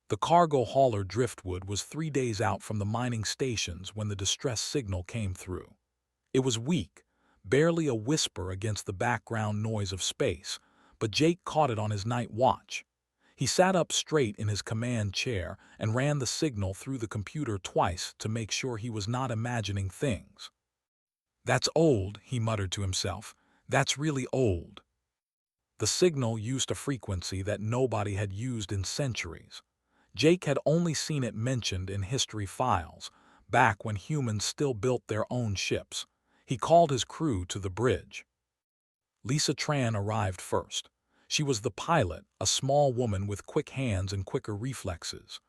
The cargo hauler driftwood was 3 days out from the mining stations when the distress signal came through. It was weak, barely a whisper against the background noise of space, but Jake caught it on his night watch. He sat up straight in his command chair and ran the signal through the computer twice to make sure he was not imagining things. "That's old," he muttered to himself. "That's really old." The signal used a frequency that nobody had used in centuries. Jake had only seen it mentioned in history files, back when humans still built their own ships. He called his crew to the bridge. Lisa Tran arrived first. She was the pilot, a small woman with quick hands and quicker reflexes.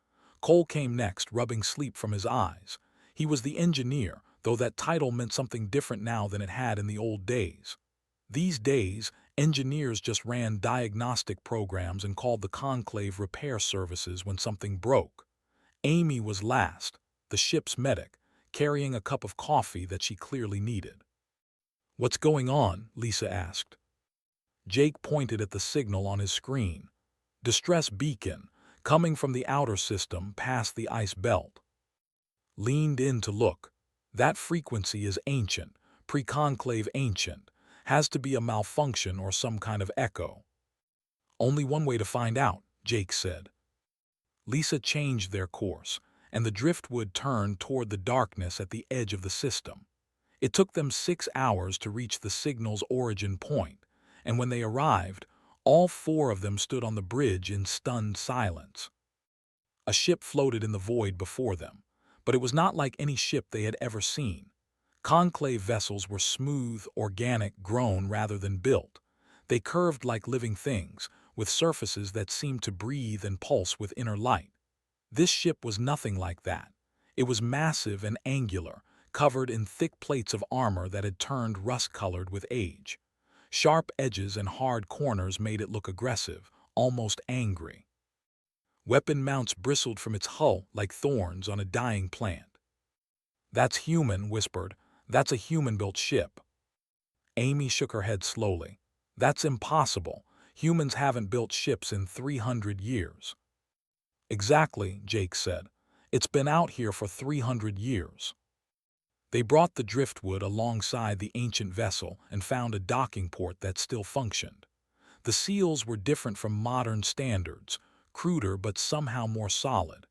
Cole came next, rubbing sleep from his eyes. He was the engineer, though that title meant something different now than it had in the old days. These days, engineers just ran diagnostic programs and called the conclave repair services when something broke. Amy was last, the ship's medic, carrying a cup of coffee that she clearly needed. "What's going on?" Lisa asked. Jake pointed at the signal on his screen. "Distress beacon, coming from the outer system past the ice belt." Leaned in to look. "That frequency is ancient, pre-conclave ancient. Has to be a malfunction or some kind of echo." "Only one way to find out," Jake said. Lisa changed their course, and the driftwood turned toward the darkness at the edge of the system. It took them 6 hours to reach the signal's origin point, and when they arrived, all 4 of them stood on the bridge in stunned silence. A ship floated in the void before them, but it was not like any ship they had ever seen. Conclave vessels were smooth, organic, grown rather than built. They curved like living things, with surfaces that seemed to breathe and pulse with inner light. This ship was nothing like that. It was massive and angular, covered in thick plates of armor that had turned rust-colored with age. Sharp edges and hard corners made it look aggressive, almost angry. Weapon mounts bristled from its hull like thorns on a dying plant. "That's human," whispered. "That's a human-built ship." Amy shook her head slowly. "That's impossible. Humans haven't built ships in 300 years. "Exactly," Jake said. "It's been out here for 300 years. They brought the driftwood alongside the ancient vessel and found a docking port that still functioned. The seals were different from modern standards, cruder but somehow more solid.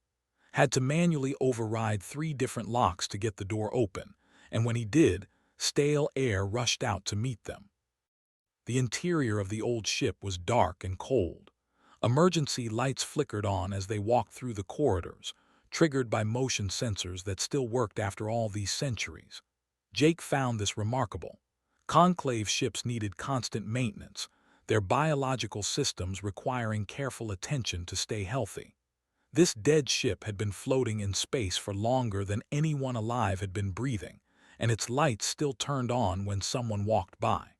Had to manually override 3 different locks to get the door open, and when he did, stale air rushed out to meet them. The interior of the old ship was dark and cold. Emergency lights flickered on as they walked through the corridors, triggered by motion sensors that still worked after all these centuries. Jake found this remarkable. Conclave ships needed constant maintenance, their biological systems requiring careful attention to stay healthy. This dead ship had been floating in space for longer than anyone alive had been breathing, and its lights still turned on when someone walked by.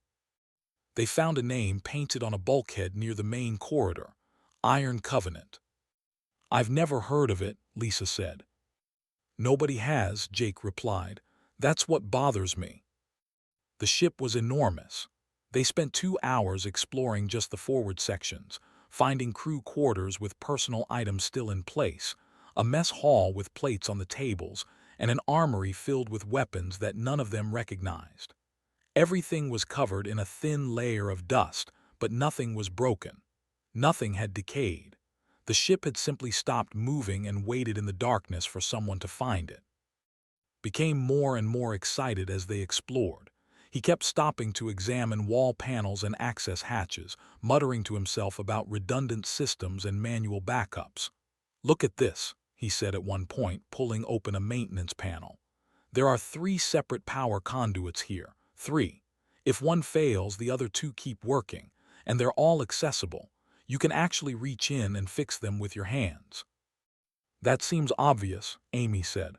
They found a name painted on a bulkhead near the main corridor: Iron Covenant. "I've never heard of it," Lisa said. "Nobody has," Jake replied. "That's what bothers me." The ship was enormous. They spent 2 hours exploring just the forward sections, finding crew quarters with personal items still in place, a mess hall with plates on the tables, and an armory filled with weapons that none of them recognized. Everything was covered in a thin layer of dust, but nothing was broken. Nothing had decayed. The ship had simply stopped moving and waited in the darkness for someone to find it. Became more and more excited as they explored. He kept stopping to examine wall panels and access hatches, muttering to himself about redundant systems and manual backups. "Look at this," he said at one point, pulling open a maintenance panel. "There are 3 separate power conduits here. 3. If one fails, the other 2 keep working, and they're all accessible. You can actually reach in and fix them with your hands." "That seems obvious," Amy said.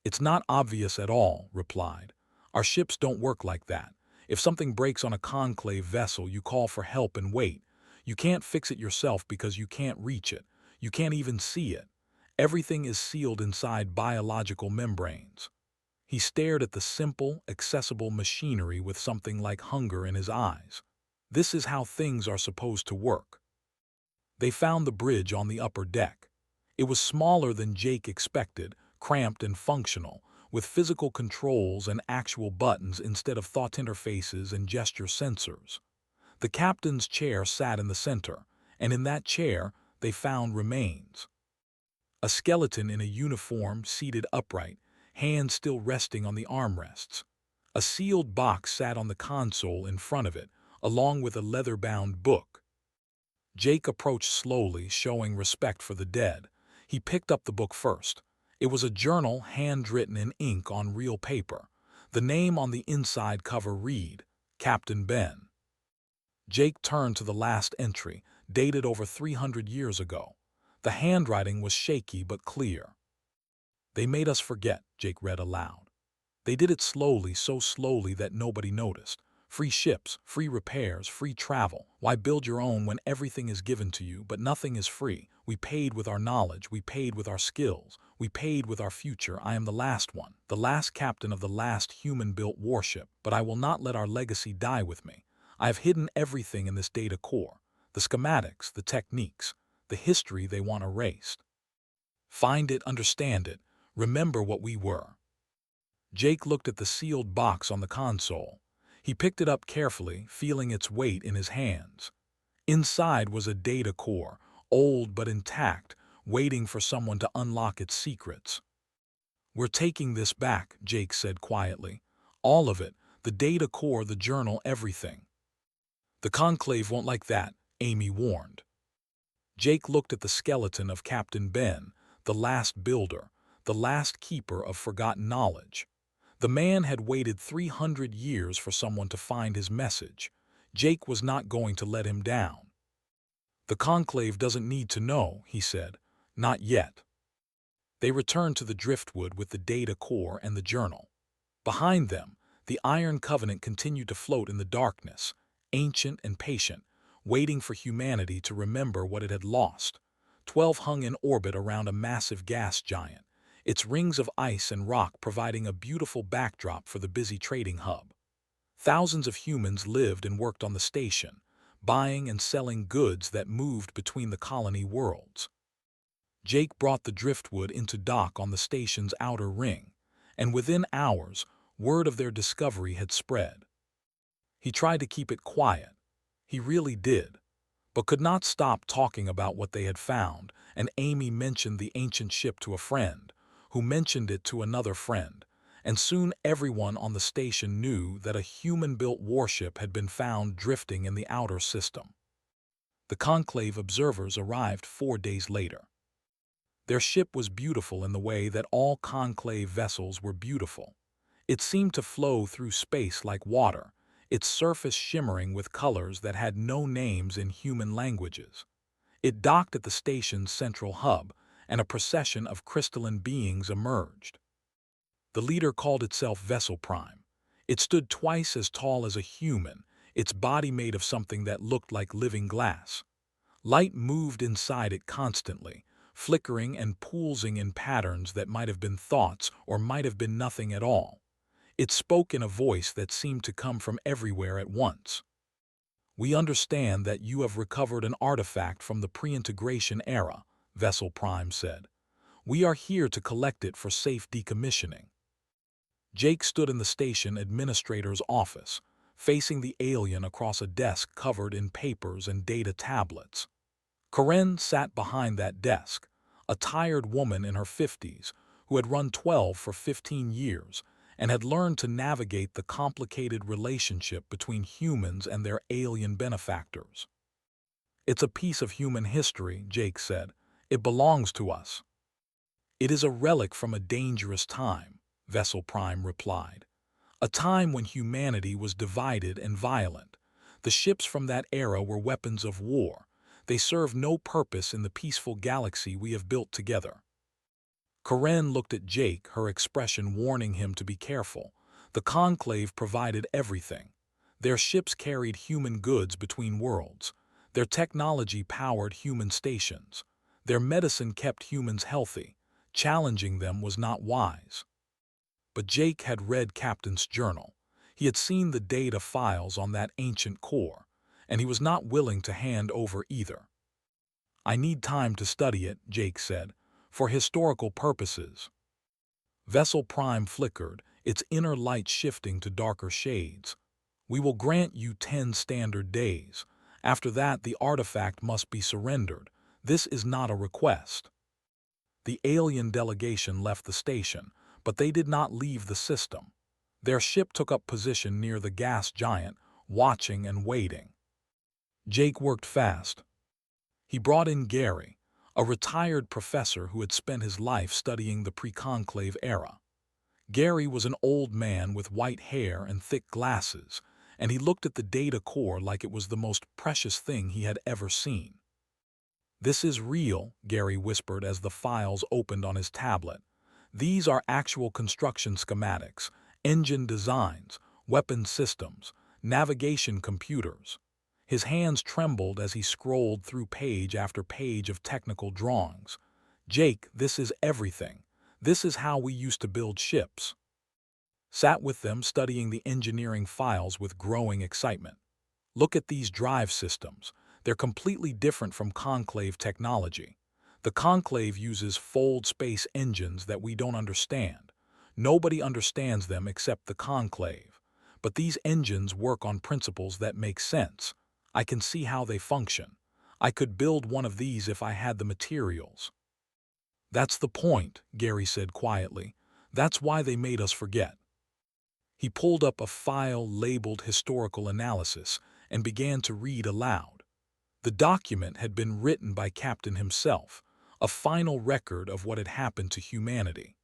"It's not obvious at all," replied. "Our ships don't work like that. If something breaks on a conclave vessel, you call for help and wait. You can't fix it yourself because you can't reach it. You can't even see it. Everything is sealed inside biological membranes." He stared at the simple, accessible machinery with something like hunger in his eyes. "This is how things are supposed to work." They found the bridge on the upper deck. It was smaller than Jake expected, cramped and functional, with physical controls and actual buttons instead of thought interfaces and gesture sensors. The captain's chair sat in the center, and in that chair they found remains. A skeleton in a uniform seated upright, hands still resting on the armrests. A sealed box sat on the console in front of it, along with a leather-bound book. Jake approached slowly, showing respect for the dead. He picked up the book first. It was a journal handwritten in ink on real paper. The name on the inside cover read, Captain Ben. Jake turned to the last entry, dated over 300 years ago. The handwriting was shaky but clear. "They made us forget," Jake read aloud. "They did it slowly, so slowly that nobody noticed. Free ships, free repairs, free travel. Why build your own when everything is given to you, but nothing is free? We paid with our knowledge, we paid with our skills, we paid with our future. I am the last one, the last captain of the last human-built warship, but I will not let our legacy die with me. I have hidden everything in this data core, the schematics, the techniques, the history they want erased. Find it, understand it, remember what we were." Jake looked at the sealed box on the console. He picked it up carefully, feeling its weight in his hands. Inside was a data core, old but intact, waiting for someone to unlock its secrets. "We're taking this back," Jake said quietly. "All of it, the data core, the journal, everything." "The Conclave won't like that," Amy warned. Jake looked at the skeleton of Captain Ben, the last builder, the last keeper of forgotten knowledge. The man had waited 300 years for someone to find his message. Jake was not going to let him down. "The Conclave doesn't need to know," he said. "Not yet." They returned to the driftwood with the data core and the journal. Behind them, the Iron Covenant continued to float in the darkness, ancient and patient, waiting for humanity to remember what it had lost. 12 hung in orbit around a massive gas giant, its rings of ice and rock providing a beautiful backdrop for the busy trading hub. Thousands of humans lived and worked on the station, buying and selling goods that moved between the colony worlds. Jake brought the driftwood into dock on the station's outer ring, and within hours, word of their discovery had spread. He tried to keep it quiet. He really did, but could not stop talking about what they had found, and Amy mentioned the ancient ship to a friend, who mentioned it to another friend, and soon everyone on the station knew that a human-built warship had been found drifting in the outer system. The Conclave observers arrived 4 days later. Their ship was beautiful in the way that all Conclave vessels were beautiful. It seemed to flow through space like water, its surface shimmering with colors that had no names in human languages. It docked at the station's central hub, and a procession of crystalline beings emerged. The leader called itself Vessel Prime. It stood twice as tall as a human, its body made of something that looked like living glass. Light moved inside it constantly, flickering and pulsing in patterns that might have been thoughts or might have been nothing at all. It spoke in a voice that seemed to come from everywhere at once. "We understand that you have recovered an artifact from the pre-integration era," Vessel Prime said. "We are here to collect it for safe decommissioning." Jake stood in the station administrator's office, facing the alien across a desk covered in papers and data tablets. Karen sat behind that desk, a tired woman in her 50s who had run 12 for 15 years and had learned to navigate the complicated relationship between humans and their alien benefactors. "It's a piece of human history," Jake said. "It belongs to us." "It is a relic from a dangerous time," Vessel Prime replied. "A time when humanity was divided and violent. The ships from that era were weapons of war. They serve no purpose in the peaceful galaxy we have built together." Karen looked at Jake, her expression warning him to be careful. The Conclave provided everything. Their ships carried human goods between worlds. Their technology powered human stations. Their medicine kept humans healthy. Challenging them was not wise. But Jake had read Captain's journal. He had seen the data files on that ancient core, and he was not willing to hand over either. "I need time to study it," Jake said. for historical purposes. Vessel Prime flickered, its inner light shifting to darker shades. We will grant you 10 standard days. After that, the artifact must be surrendered. This is not a request. The alien delegation left the station, but they did not leave the system. Their ship took up position near the gas giant, watching and waiting. Jake worked fast. He brought in Gary, a retired professor who had spent his life studying the pre-conclave era. Gary was an old man with white hair and thick glasses, and he looked at the data core like it was the most precious thing he had ever seen. "This is real," Gary whispered as the files opened on his tablet. "These are actual construction schematics, engine designs, weapon systems, navigation computers." His hands trembled as he scrolled through page after page of technical drawings. "Jake, this is everything. This is how we used to build ships." Sat with them studying the engineering files with growing excitement. "Look at these drive systems. They're completely different from conclave technology. The conclave uses fold space engines that we don't understand. Nobody understands them except the conclave. But these engines work on principles that make sense. I can see how they function. I could build one of these if I had the materials." "That's the point," Gary said quietly. "That's why they made us forget." He pulled up a file labeled Historical Analysis and began to read aloud. The document had been written by Captain himself, a final record of what had happened to humanity.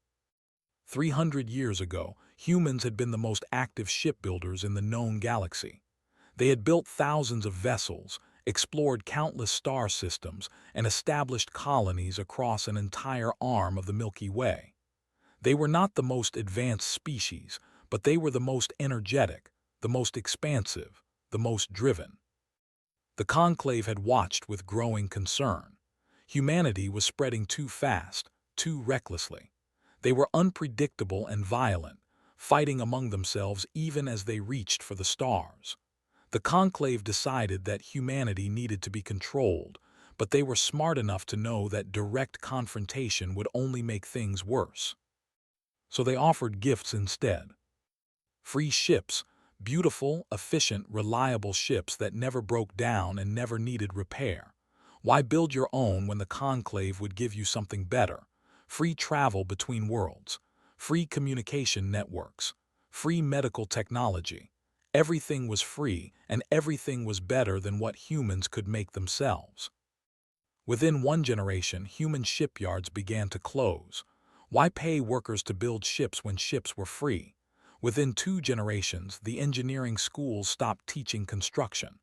300 years ago, humans had been the most active shipbuilders in the known galaxy. They had built thousands of vessels, explored countless star systems, and established colonies across an entire arm of the Milky Way. They were not the most advanced species, but they were the most energetic, the most expansive, the most driven. The conclave had watched with growing concern. Humanity was spreading too fast, too recklessly. They were unpredictable and violent, fighting among themselves even as they reached for the stars. The conclave decided that humanity needed to be controlled, but they were smart enough to know that direct confrontation would only make things worse. So they offered gifts instead. Free ships, beautiful, efficient, reliable ships that never broke down and never needed repair. Why build your own when the conclave would give you something better? Free travel between worlds, free communication networks, free medical technology. Everything was free, and everything was better than what humans could make themselves. Within one generation, human shipyards began to close. Why pay workers to build ships when ships were free? Within 2 generations, the engineering schools stopped teaching construction.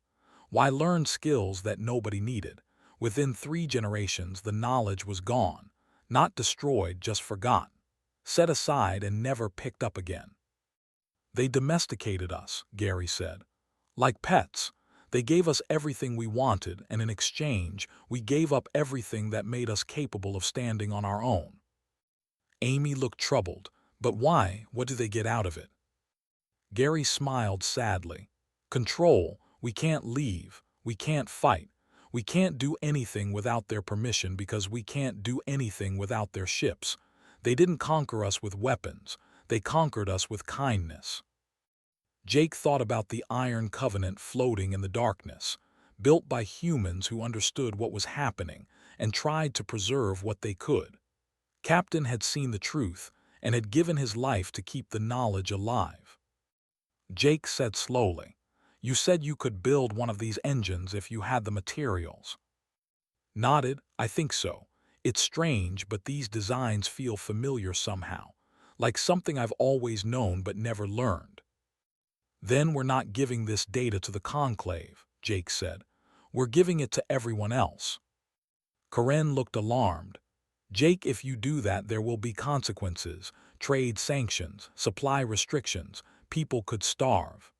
Why learn skills that nobody needed? Within 3 generations, the knowledge was gone, not destroyed, just forgotten, set aside and never picked up again. "They domesticated us," Gary said. "Like pets. They gave us everything we wanted, and in exchange, we gave up everything that made us capable of standing on our own." Amy looked troubled. "But why? What do they get out of it?" Gary smiled sadly. "Control. We can't leave. We can't fight. We can't do anything without their permission because we can't do anything without their ships. They didn't conquer us with weapons. They conquered us with kindness." Jake thought about the Iron Covenant floating in the darkness, built by humans who understood what was happening and tried to preserve what they could. Captain had seen the truth and had given his life to keep the knowledge alive. Jake said slowly, "You said you could build one of these engines if you had the materials." Nodded. "I think so. It's strange, but these designs feel familiar somehow, like something I've always known but never learned." "Then we're not giving this data to the conclave," Jake said. "We're giving it to everyone else." Karen looked alarmed. "Jake, if you do that, there will be consequences, trade sanctions, supply restrictions. People could starve."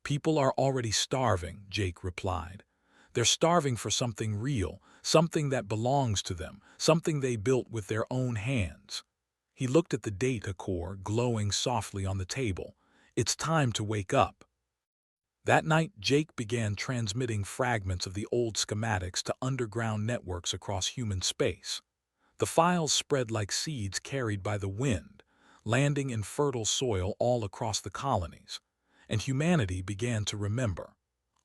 "People are already starving," Jake replied. "They're starving for something real, something that belongs to them, something they built with their own hands." He looked at the data core glowing softly on the table. "It's time to wake up." That night, Jake began transmitting fragments of the old schematics to underground networks across human space. The files spread like seeds carried by the wind, landing in fertile soil all across the colonies, and humanity began to remember.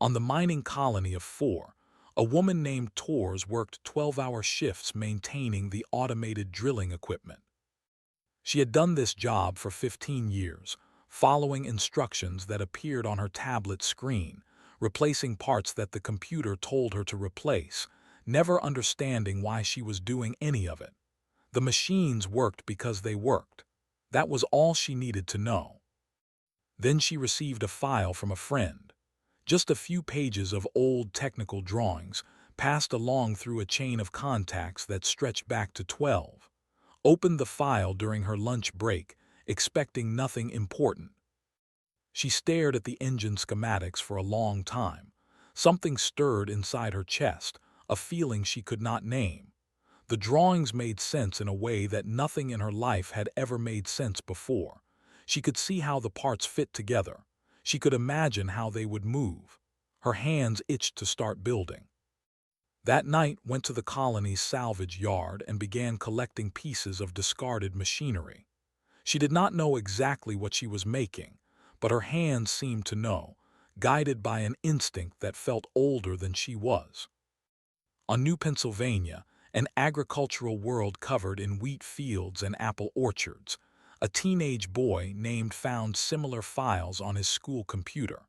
On the mining colony of 4, a woman named Tors worked 12-hour shifts maintaining the automated drilling equipment. She had done this job for 15 years, following instructions that appeared on her tablet screen, replacing parts that the computer told her to replace, never understanding why she was doing any of it. The machines worked because they worked. That was all she needed to know. Then she received a file from a friend. Just a few pages of old technical drawings, passed along through a chain of contacts that stretched back to 12. Opened the file during her lunch break, expecting nothing important. She stared at the engine schematics for a long time. Something stirred inside her chest, a feeling she could not name. The drawings made sense in a way that nothing in her life had ever made sense before. She could see how the parts fit together. She could imagine how they would move. Her hands itched to start building. That night went to the colony's salvage yard and began collecting pieces of discarded machinery. She did not know exactly what she was making, but her hands seemed to know, guided by an instinct that felt older than she was. On New Pennsylvania, an agricultural world covered in wheat fields and apple orchards, a teenage boy named found similar files on his school computer.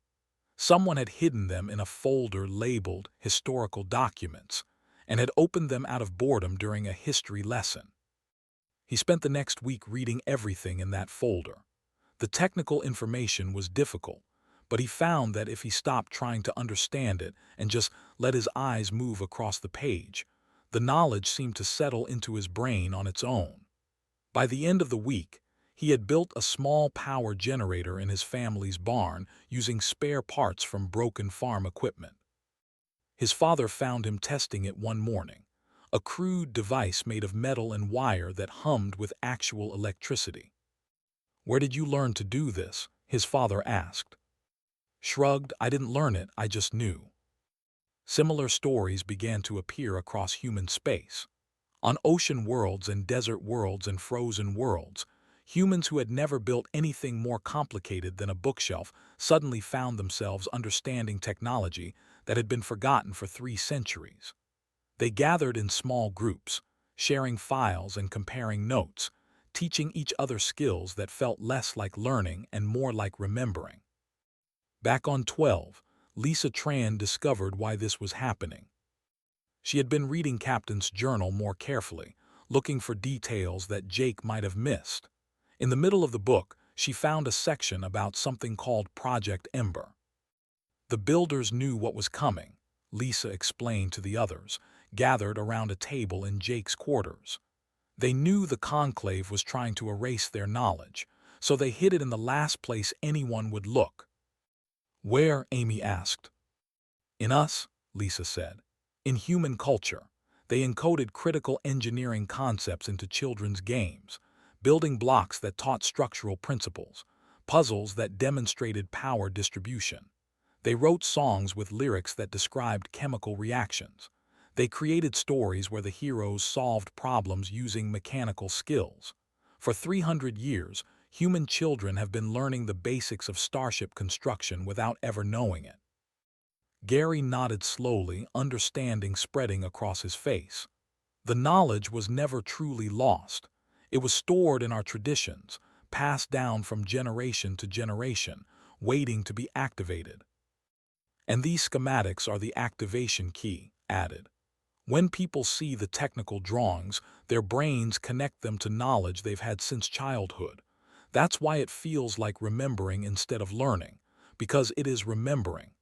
Someone had hidden them in a folder labeled Historical Documents and had opened them out of boredom during a history lesson. He spent the next week reading everything in that folder. The technical information was difficult, but he found that if he stopped trying to understand it and just let his eyes move across the page, the knowledge seemed to settle into his brain on its own. By the end of the week, he had built a small power generator in his family's barn using spare parts from broken farm equipment. His father found him testing it one morning, a crude device made of metal and wire that hummed with actual electricity. "Where did you learn to do this?" his father asked. Shrugged, "I didn't learn it, I just knew." Similar stories began to appear across human space. On ocean worlds and desert worlds and frozen worlds, humans who had never built anything more complicated than a bookshelf suddenly found themselves understanding technology that had been forgotten for 3 centuries. They gathered in small groups, sharing files and comparing notes, teaching each other skills that felt less like learning and more like remembering. Back on 12, Lisa Tran discovered why this was happening. She had been reading Captain's journal more carefully, looking for details that Jake might have missed. In the middle of the book, she found a section about something called Project Ember. The builders knew what was coming, Lisa explained to the others, gathered around a table in Jake's quarters. They knew the Conclave was trying to erase their knowledge, so they hid it in the last place anyone would look. "Where?" Amy asked. "In us," Lisa said. "In human culture." They encoded critical engineering concepts into children's games, building blocks that taught structural principles, puzzles that demonstrated power distribution. They wrote songs with lyrics that described chemical reactions. They created stories where the heroes solved problems using mechanical skills. For 300 years, human children have been learning the basics of starship construction without ever knowing it. Gary nodded slowly, understanding spreading across his face. The knowledge was never truly lost. It was stored in our traditions, passed down from generation to generation, waiting to be activated. And these schematics are the activation key, added. When people see the technical drawings, their brains connect them to knowledge they've had since childhood. That's why it feels like remembering instead of learning, because it is remembering.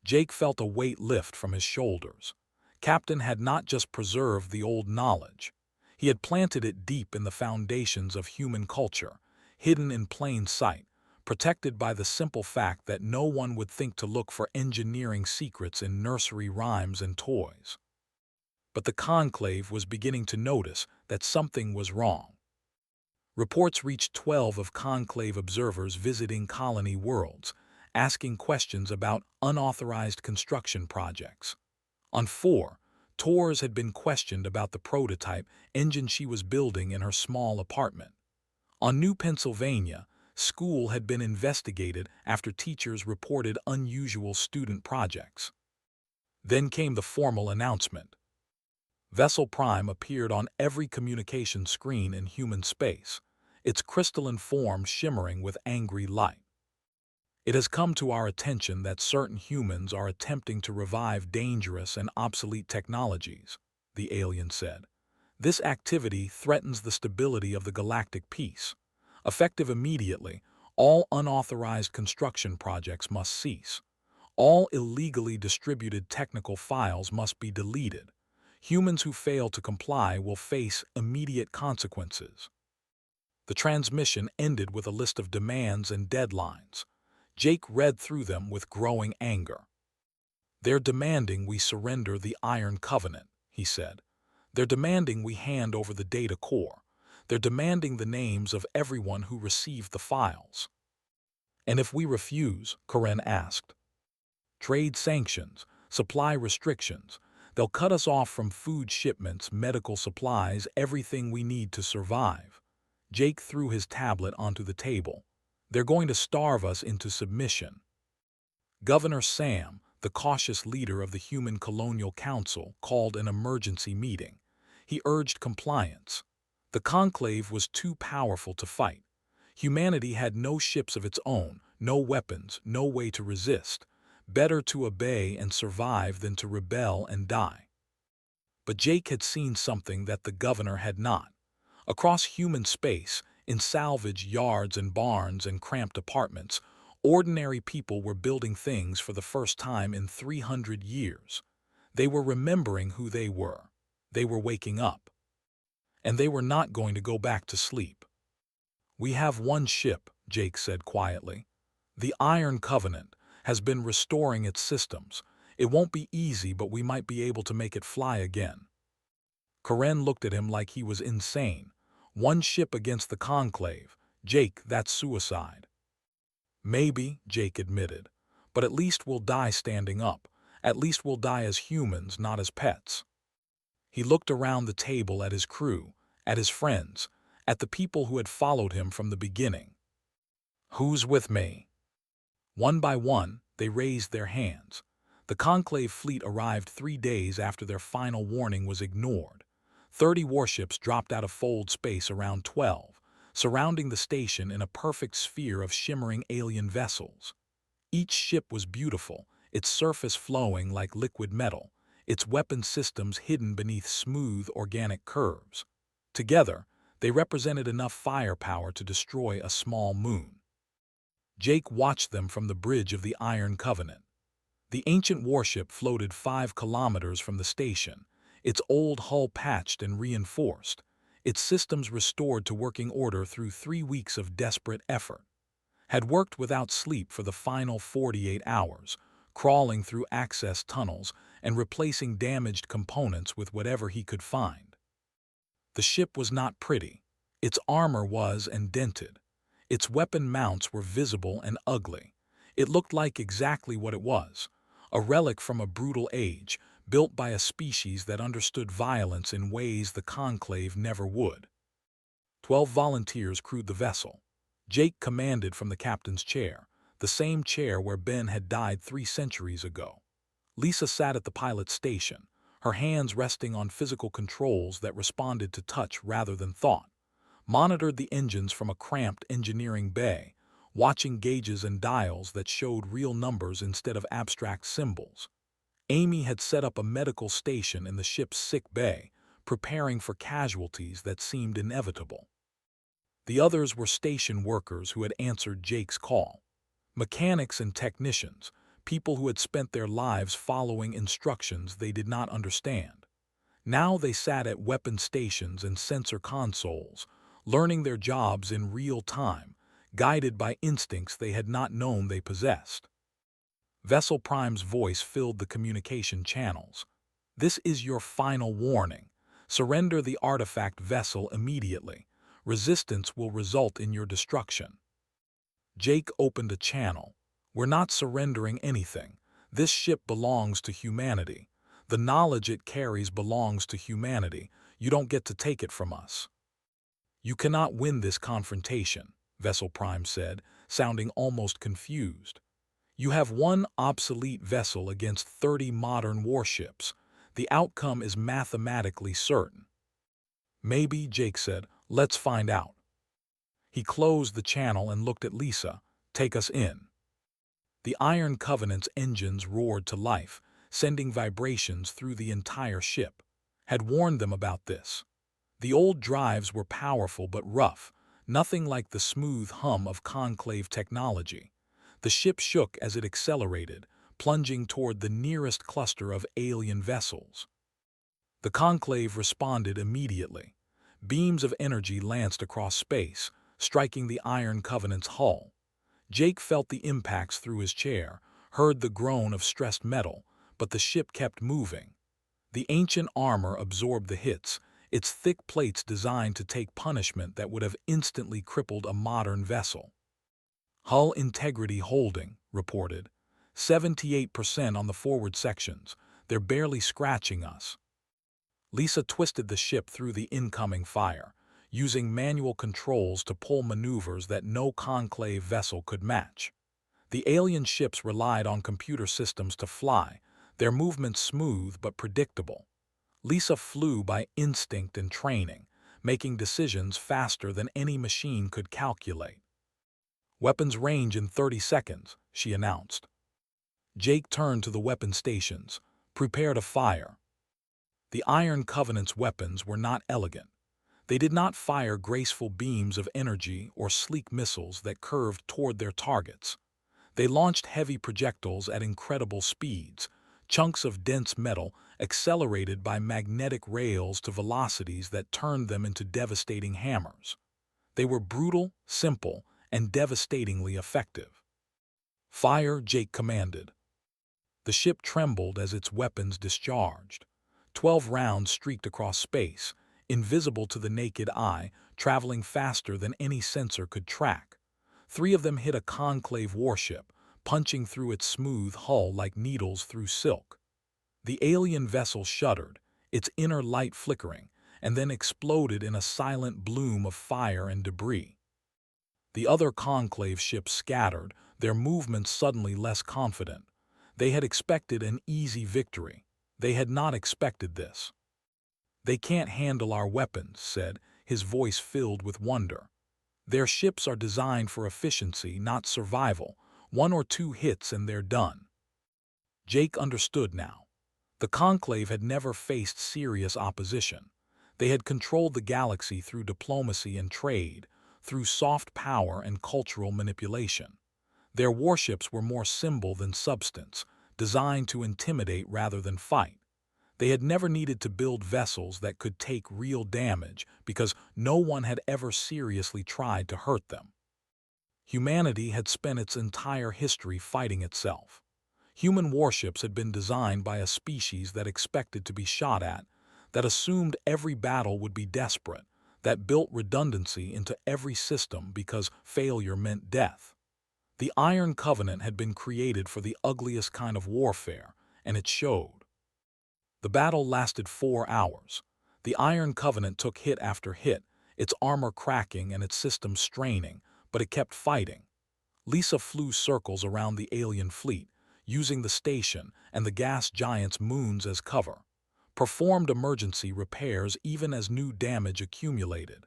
Jake felt a weight lift from his shoulders. Captain had not just preserved the old knowledge. He had planted it deep in the foundations of human culture, hidden in plain sight, protected by the simple fact that no one would think to look for engineering secrets in nursery rhymes and toys. But the Conclave was beginning to notice that something was wrong. Reports reached 12 of Conclave observers visiting colony worlds, asking questions about unauthorized construction projects. On 4, Tors had been questioned about the prototype engine she was building in her small apartment. On New Pennsylvania, school had been investigated after teachers reported unusual student projects. Then came the formal announcement. Vessel Prime appeared on every communication screen in human space, its crystalline form shimmering with angry light. It has come to our attention that certain humans are attempting to revive dangerous and obsolete technologies, the alien said. This activity threatens the stability of the galactic peace. Effective immediately, all unauthorized construction projects must cease. All illegally distributed technical files must be deleted. Humans who fail to comply will face immediate consequences. The transmission ended with a list of demands and deadlines. Jake read through them with growing anger. "They're demanding we surrender the Iron Covenant," he said. "They're demanding we hand over the data core. They're demanding the names of everyone who received the files." "And if we refuse?" Karen asked. "Trade sanctions, supply restrictions. They'll cut us off from food shipments, medical supplies, everything we need to survive." Jake threw his tablet onto the table. "They're going to starve us into submission." Governor Sam, the cautious leader of the Human Colonial Council, called an emergency meeting. He urged compliance. The conclave was too powerful to fight. Humanity had no ships of its own, no weapons, no way to resist. Better to obey and survive than to rebel and die. But Jake had seen something that the governor had not. Across human space, in salvage yards and barns and cramped apartments, ordinary people were building things for the first time in 300 years. They were remembering who they were. They were waking up. And they were not going to go back to sleep. "We have one ship," Jake said quietly. "The Iron Covenant has been restoring its systems. It won't be easy, but we might be able to make it fly again." Karen looked at him like he was insane. One ship against the conclave. Jake, that's suicide. "Maybe," Jake admitted, "but at least we'll die standing up. At least we'll die as humans, not as pets." He looked around the table at his crew, at his friends, at the people who had followed him from the beginning. "Who's with me?" One by one, they raised their hands. The conclave fleet arrived 3 days after their final warning was ignored. 30 warships dropped out of fold space around 12, surrounding the station in a perfect sphere of shimmering alien vessels. Each ship was beautiful, its surface flowing like liquid metal, its weapon systems hidden beneath smooth, organic curves. Together, they represented enough firepower to destroy a small moon. Jake watched them from the bridge of the Iron Covenant. The ancient warship floated 5 kilometers from the station, its old hull patched and reinforced, its systems restored to working order through 3 weeks of desperate effort. Had worked without sleep for the final 48 hours, crawling through access tunnels and replacing damaged components with whatever he could find. The ship was not pretty. Its armor was and dented. Its weapon mounts were visible and ugly. It looked like exactly what it was, a relic from a brutal age, built by a species that understood violence in ways the conclave never would. 12 volunteers crewed the vessel. Jake commanded from the captain's chair, the same chair where Ben had died 3 centuries ago. Lisa sat at the pilot's station, her hands resting on physical controls that responded to touch rather than thought, monitored the engines from a cramped engineering bay, watching gauges and dials that showed real numbers instead of abstract symbols. Amy had set up a medical station in the ship's sick bay, preparing for casualties that seemed inevitable. The others were station workers who had answered Jake's call. Mechanics and technicians, people who had spent their lives following instructions they did not understand. Now they sat at weapon stations and sensor consoles, learning their jobs in real time, guided by instincts they had not known they possessed. Vessel Prime's voice filled the communication channels. "This is your final warning. Surrender the artifact vessel immediately. Resistance will result in your destruction." Jake opened a channel. "We're not surrendering anything. This ship belongs to humanity. The knowledge it carries belongs to humanity. You don't get to take it from us. You cannot win this confrontation, Vessel Prime said, sounding almost confused. You have one obsolete vessel against 30 modern warships. The outcome is mathematically certain. Maybe, Jake said. Let's find out. He closed the channel and looked at Lisa. Take us in. The Iron Covenant's engines roared to life, sending vibrations through the entire ship. Had warned them about this. The old drives were powerful but rough, nothing like the smooth hum of conclave technology. The ship shook as it accelerated, plunging toward the nearest cluster of alien vessels. The conclave responded immediately. Beams of energy lanced across space, striking the Iron Covenant's hull. Jake felt the impacts through his chair, heard the groan of stressed metal, but the ship kept moving. The ancient armor absorbed the hits, its thick plates designed to take punishment that would have instantly crippled a modern vessel. Hull integrity holding, reported. 78% on the forward sections. They're barely scratching us. Lisa twisted the ship through the incoming fire, using manual controls to pull maneuvers that no conclave vessel could match. The alien ships relied on computer systems to fly, their movements smooth but predictable. Lisa flew by instinct and training, making decisions faster than any machine could calculate. Weapons range in 30 seconds, she announced. Jake turned to the weapon stations. Prepare to fire. The Iron Covenant's weapons were not elegant. They did not fire graceful beams of energy or sleek missiles that curved toward their targets. They launched heavy projectiles at incredible speeds, chunks of dense metal accelerated by magnetic rails to velocities that turned them into devastating hammers. They were brutal, simple, and devastatingly effective. Fire, Jake commanded. The ship trembled as its weapons discharged. 12 rounds streaked across space, invisible to the naked eye, traveling faster than any sensor could track. 3 of them hit a conclave warship, punching through its smooth hull like needles through silk. The alien vessel shuddered, its inner light flickering, and then exploded in a silent bloom of fire and debris. The other conclave ships scattered, their movements suddenly less confident. They had expected an easy victory. They had not expected this. They can't handle our weapons, said, his voice filled with wonder. Their ships are designed for efficiency, not survival. 1 or 2 hits and they're done. Jake understood now. The Conclave had never faced serious opposition. They had controlled the galaxy through diplomacy and trade, through soft power and cultural manipulation. Their warships were more symbol than substance, designed to intimidate rather than fight. They had never needed to build vessels that could take real damage because no one had ever seriously tried to hurt them. Humanity had spent its entire history fighting itself. Human warships had been designed by a species that expected to be shot at, that assumed every battle would be desperate, that built redundancy into every system because failure meant death. The Iron Covenant had been created for the ugliest kind of warfare, and it showed. The battle lasted 4 hours. The Iron Covenant took hit after hit, its armor cracking and its systems straining, but it kept fighting. Lisa flew circles around the alien fleet, using the station and the gas giant's moons as cover. Performed emergency repairs even as new damage accumulated.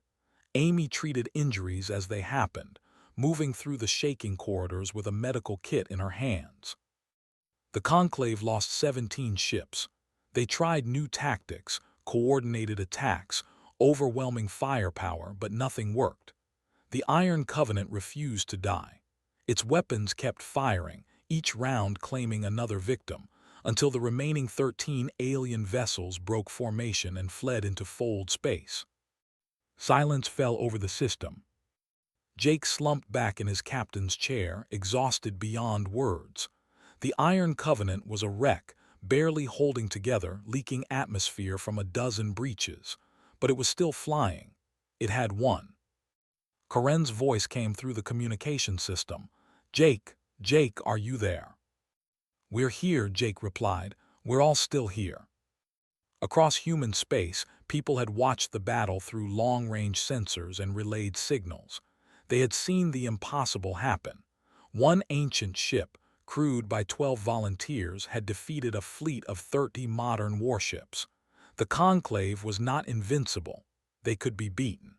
Amy treated injuries as they happened, moving through the shaking corridors with a medical kit in her hands. The Conclave lost 17 ships. They tried new tactics, coordinated attacks, overwhelming firepower, but nothing worked. The Iron Covenant refused to die. Its weapons kept firing, each round claiming another victim, until the remaining 13 alien vessels broke formation and fled into fold space. Silence fell over the system. Jake slumped back in his captain's chair, exhausted beyond words. The Iron Covenant was a wreck, barely holding together, leaking atmosphere from a dozen breaches. But it was still flying. It had won. Karen's voice came through the communication system. Jake, are you there?" "We're here," Jake replied. We're all still here. Across human space, people had watched the battle through long-range sensors and relayed signals. They had seen the impossible happen. One ancient ship, crewed by 12 volunteers, had defeated a fleet of 30 modern warships. The Conclave was not invincible. They could be beaten.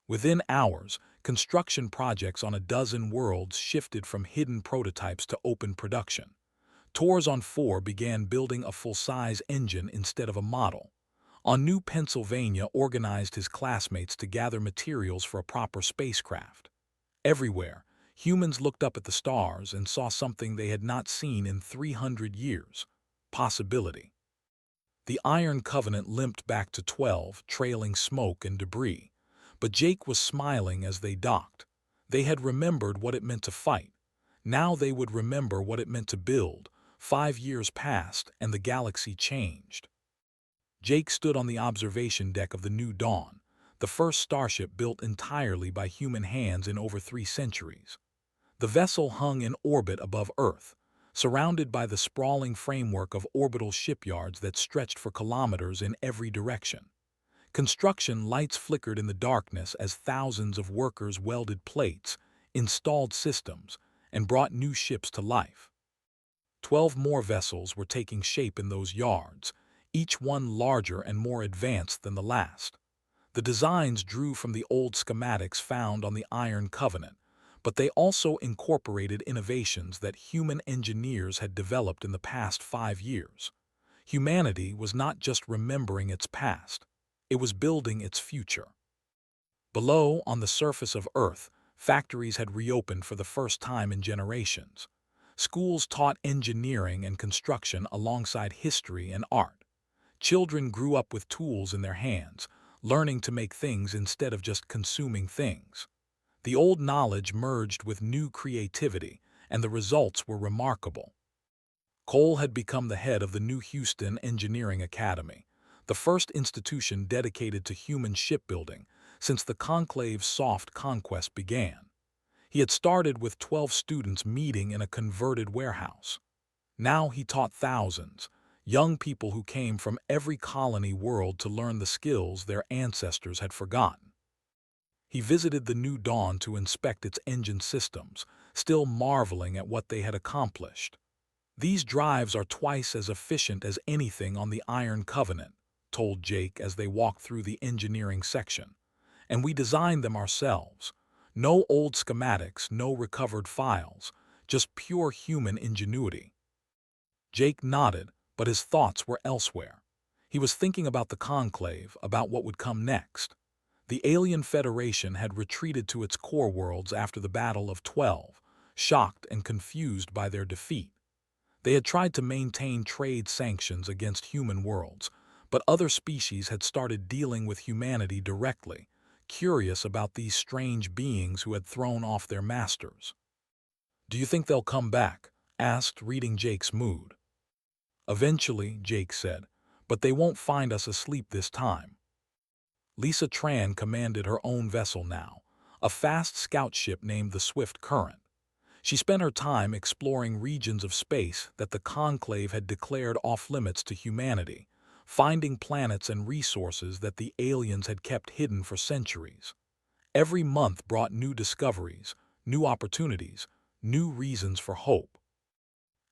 Within hours, construction projects on a dozen worlds shifted from hidden prototypes to open production. Tours 4 began building a full-size engine instead of a model. On New Pennsylvania organized his classmates to gather materials for a proper spacecraft. Everywhere, humans looked up at the stars and saw something they had not seen in 300 years: possibility. The Iron Covenant limped back to 12, trailing smoke and debris. But Jake was smiling as they docked. They had remembered what it meant to fight. Now they would remember what it meant to build. 5 years passed, and the galaxy changed. Jake stood on the observation deck of the New Dawn, the first starship built entirely by human hands in over 3 centuries. The vessel hung in orbit above Earth, surrounded by the sprawling framework of orbital shipyards that stretched for kilometers in every direction. Construction lights flickered in the darkness as thousands of workers welded plates, installed systems, and brought new ships to life. 12 more vessels were taking shape in those yards, each one larger and more advanced than the last. The designs drew from the old schematics found on the Iron Covenant, but they also incorporated innovations that human engineers had developed in the past 5 years. Humanity was not just remembering its past, it was building its future. Below, on the surface of Earth, factories had reopened for the first time in generations. Schools taught engineering and construction alongside history and art. Children grew up with tools in their hands, learning to make things instead of just consuming things. The old knowledge merged with new creativity, and the results were remarkable. Cole had become the head of the New Houston Engineering Academy, the first institution dedicated to human shipbuilding since the Conclave's soft conquest began. He had started with 12 students meeting in a converted warehouse. Now he taught thousands, young people who came from every colony world to learn the skills their ancestors had forgotten. He visited the New Dawn to inspect its engine systems, still marveling at what they had accomplished. "These drives are twice as efficient as anything on the Iron Covenant," told Jake as they walked through the engineering section. "And we designed them ourselves. No old schematics, no recovered files, just pure human ingenuity." Jake nodded, but his thoughts were elsewhere. He was thinking about the Conclave, about what would come next. The Alien Federation had retreated to its core worlds after the Battle of 12, shocked and confused by their defeat. They had tried to maintain trade sanctions against human worlds, but other species had started dealing with humanity directly, curious about these strange beings who had thrown off their masters. "Do you think they'll come back?" asked, reading Jake's mood. "Eventually," Jake said, "but they won't find us asleep this time." Lisa Tran commanded her own vessel now, a fast scout ship named the Swift Current. She spent her time exploring regions of space that the Conclave had declared off-limits to humanity, finding planets and resources that the aliens had kept hidden for centuries. Every month brought new discoveries, new opportunities, new reasons for hope.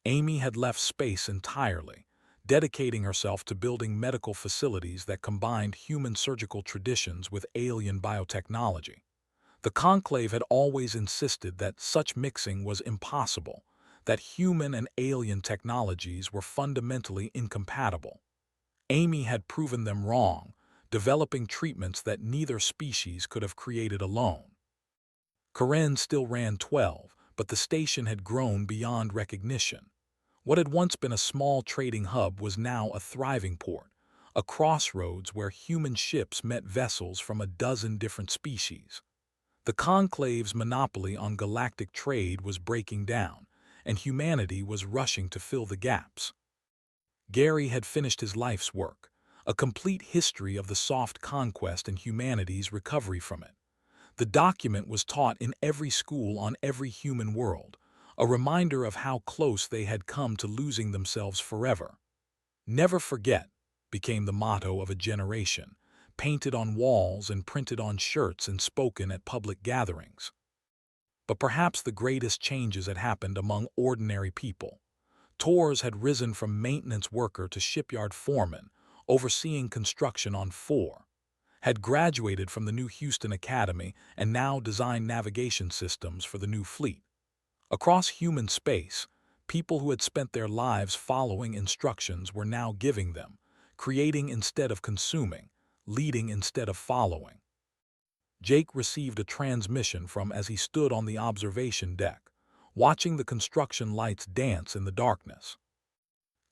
Amy had left space entirely, dedicating herself to building medical facilities that combined human surgical traditions with alien biotechnology. The Conclave had always insisted that such mixing was impossible, that human and alien technologies were fundamentally incompatible. Amy had proven them wrong, developing treatments that neither species could have created alone. Karen still ran 12, but the station had grown beyond recognition. What had once been a small trading hub was now a thriving port, a crossroads where human ships met vessels from a dozen different species. The Conclave's monopoly on galactic trade was breaking down, and humanity was rushing to fill the gaps. Gary had finished his life's work, a complete history of the soft conquest and humanity's recovery from it. The document was taught in every school on every human world, a reminder of how close they had come to losing themselves forever. "Never forget" became the motto of a generation, painted on walls and printed on shirts and spoken at public gatherings. But perhaps the greatest changes had happened among ordinary people. Tors had risen from maintenance worker to shipyard foreman, overseeing construction on 4, had graduated from the new Houston Academy and now designed navigation systems for the new fleet. Across human space, people who had spent their lives following instructions were now giving them, creating instead of consuming, leading instead of following. Jake received a transmission from as he stood on the observation deck, watching the construction lights dance in the darkness.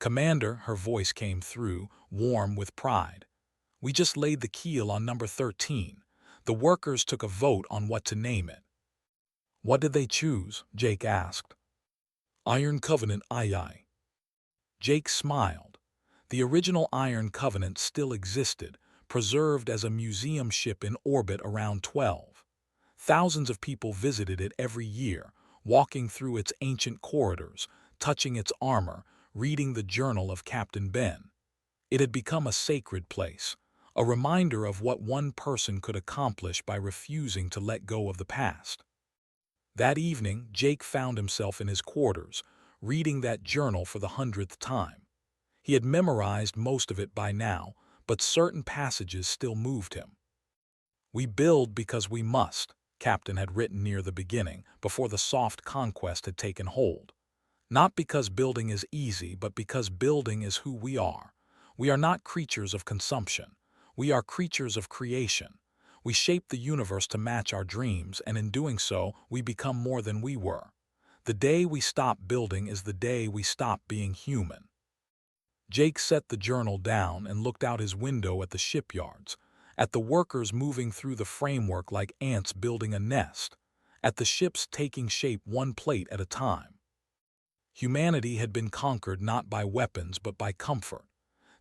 "Commander," her voice came through, warm with pride. "We just laid the keel on number 13. The workers took a vote on what to name it." "What did they choose?" Jake asked. "Iron Covenant, aye." Jake smiled. The original Iron Covenant still existed, preserved as a museum ship in orbit around 12. Thousands of people visited it every year, walking through its ancient corridors, touching its armor, reading the journal of Captain Ben. It had become a sacred place, a reminder of what one person could accomplish by refusing to let go of the past. That evening, Jake found himself in his quarters, reading that journal for the 100th time. He had memorized most of it by now, but certain passages still moved him. "We build because we must," Captain had written near the beginning, before the soft conquest had taken hold. "Not because building is easy, but because building is who we are. We are not creatures of consumption. We are creatures of creation. We shape the universe to match our dreams, and in doing so, we become more than we were. The day we stop building is the day we stop being human." Jake set the journal down and looked out his window at the shipyards, at the workers moving through the framework like ants building a nest, at the ships taking shape one plate at a time. Humanity had been conquered not by weapons but by comfort.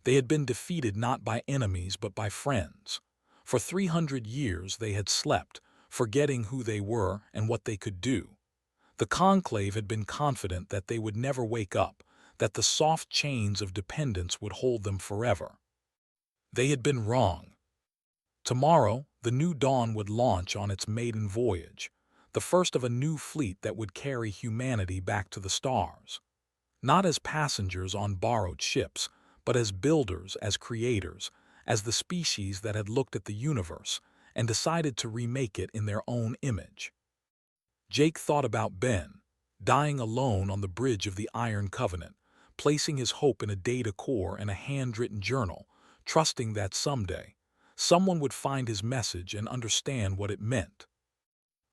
They had been defeated not by enemies but by friends. For 300 years they had slept, forgetting who they were and what they could do. The Conclave had been confident that they would never wake up, that the soft chains of dependence would hold them forever. They had been wrong. Tomorrow, the new dawn would launch on its maiden voyage, the first of a new fleet that would carry humanity back to the stars. Not as passengers on borrowed ships, but as builders, as creators, as the species that had looked at the universe and decided to remake it in their own image. Jake thought about Ben, dying alone on the bridge of the Iron Covenant, placing his hope in a data core and a handwritten journal, trusting that someday, someone would find his message and understand what it meant.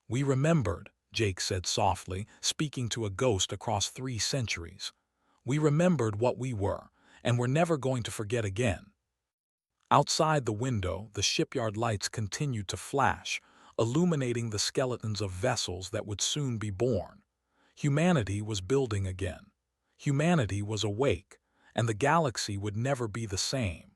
"We remembered," Jake said softly, speaking to a ghost across 3 centuries. "We remembered what we were, and we're never going to forget again." Outside the window, the shipyard lights continued to flash, illuminating the skeletons of vessels that would soon be born. Humanity was building again. Humanity was awake, and the galaxy would never be the same.